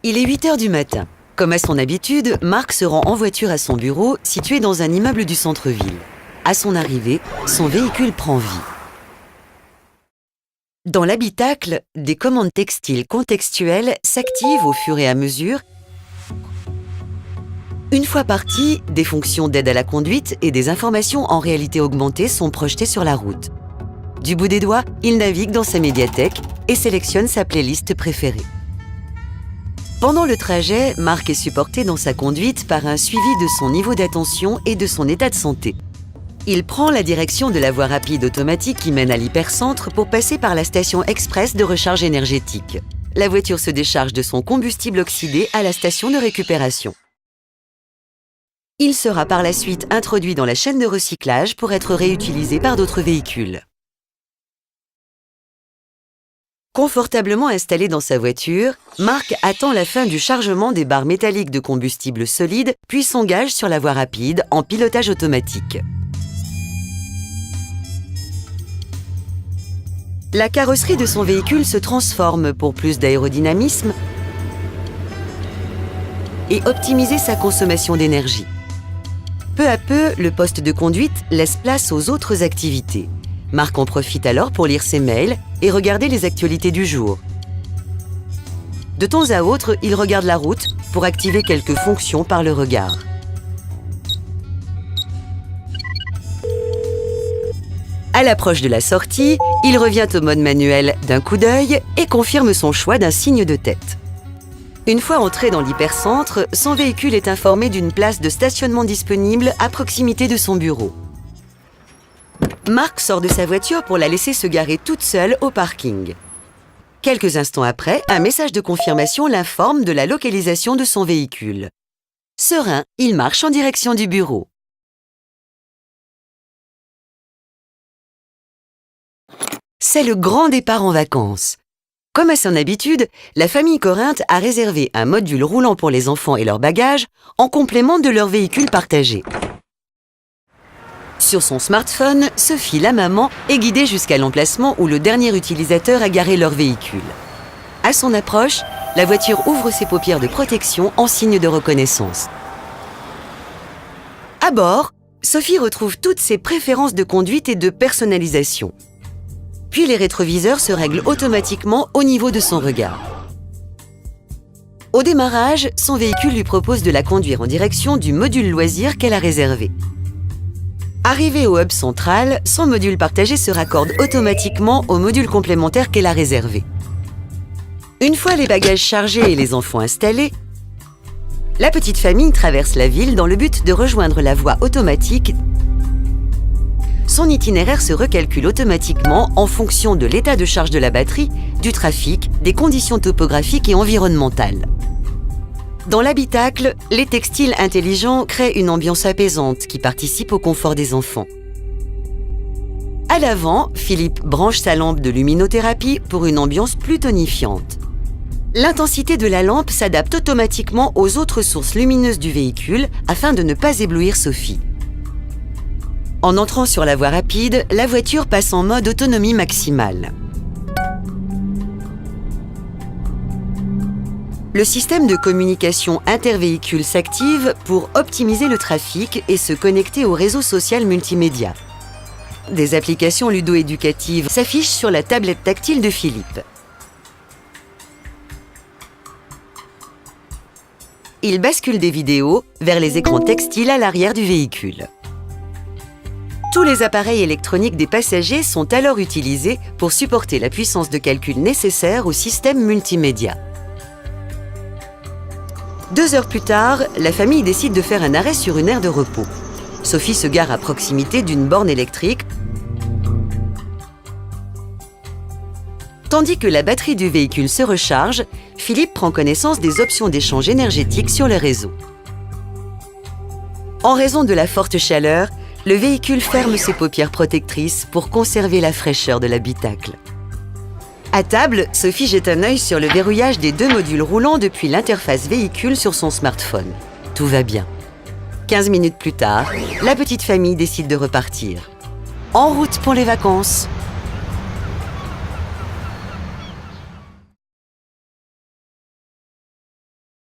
Il est 8 heures du matin. Comme à son habitude, Marc se rend en voiture à son bureau, situé dans un immeuble du centre-ville. À son arrivée, son véhicule prend vie. Dans l'habitacle, des commandes textiles contextuelles s'activent au fur et à mesure. Une fois parti, des fonctions d'aide à la conduite et des informations en réalité augmentée sont projetées sur la route. Du bout des doigts, il navigue dans sa médiathèque et sélectionne sa playlist préférée. Pendant le trajet, Marc est supporté dans sa conduite par un suivi de son niveau d'attention et de son état de santé. Il prend la direction de la voie rapide automatique qui mène à l'hypercentre pour passer par la station express de recharge énergétique. La voiture se décharge de son combustible oxydé à la station de récupération. Il sera par la suite introduit dans la chaîne de recyclage pour être réutilisé par d'autres véhicules. Confortablement installé dans sa voiture, Marc attend la fin du chargement des barres métalliques de combustible solide, puis s'engage sur la voie rapide en pilotage automatique. La carrosserie de son véhicule se transforme pour plus d'aérodynamisme et optimiser sa consommation d'énergie. Peu à peu, le poste de conduite laisse place aux autres activités. Marc en profite alors pour lire ses mails et regarder les actualités du jour. De temps à autre, il regarde la route pour activer quelques fonctions par le regard. À l'approche de la sortie, il revient au mode manuel d'un coup d'œil et confirme son choix d'un signe de tête. Une fois entré dans l'hypercentre, son véhicule est informé d'une place de stationnement disponible à proximité de son bureau. Marc sort de sa voiture pour la laisser se garer toute seule au parking. Quelques instants après, un message de confirmation l'informe de la localisation de son véhicule. Serein, il marche en direction du bureau. C'est le grand départ en vacances. Comme à son habitude, la famille Corinthe a réservé un module roulant pour les enfants et leurs bagages en complément de leur véhicule partagé. Sur son smartphone, Sophie, la maman, est guidée jusqu'à l'emplacement où le dernier utilisateur a garé leur véhicule. À son approche, la voiture ouvre ses paupières de protection en signe de reconnaissance. À bord, Sophie retrouve toutes ses préférences de conduite et de personnalisation. Puis les rétroviseurs se règlent automatiquement au niveau de son regard. Au démarrage, son véhicule lui propose de la conduire en direction du module loisir qu'elle a réservé. Arrivé au hub central, son module partagé se raccorde automatiquement au module complémentaire qu'elle a réservé. Une fois les bagages chargés et les enfants installés, la petite famille traverse la ville dans le but de rejoindre la voie automatique. Son itinéraire se recalcule automatiquement en fonction de l'état de charge de la batterie, du trafic, des conditions topographiques et environnementales. Dans l'habitacle, les textiles intelligents créent une ambiance apaisante qui participe au confort des enfants. À l'avant, Philippe branche sa lampe de luminothérapie pour une ambiance plus tonifiante. L'intensité de la lampe s'adapte automatiquement aux autres sources lumineuses du véhicule afin de ne pas éblouir Sophie. En entrant sur la voie rapide, la voiture passe en mode autonomie maximale. Le système de communication intervéhicule s'active pour optimiser le trafic et se connecter au réseau social multimédia. Des applications ludo-éducatives s'affichent sur la tablette tactile de Philippe. Il bascule des vidéos vers les écrans textiles à l'arrière du véhicule. Tous les appareils électroniques des passagers sont alors utilisés pour supporter la puissance de calcul nécessaire au système multimédia. 2 heures plus tard, la famille décide de faire un arrêt sur une aire de repos. Sophie se gare à proximité d'une borne électrique, tandis que la batterie du véhicule se recharge. Philippe prend connaissance des options d'échange énergétique sur le réseau. En raison de la forte chaleur, le véhicule ferme ses paupières protectrices pour conserver la fraîcheur de l'habitacle. À table, Sophie jette un œil sur le verrouillage des 2 modules roulants depuis l'interface véhicule sur son smartphone. Tout va bien. 15 minutes plus tard, la petite famille décide de repartir. En route pour les vacances.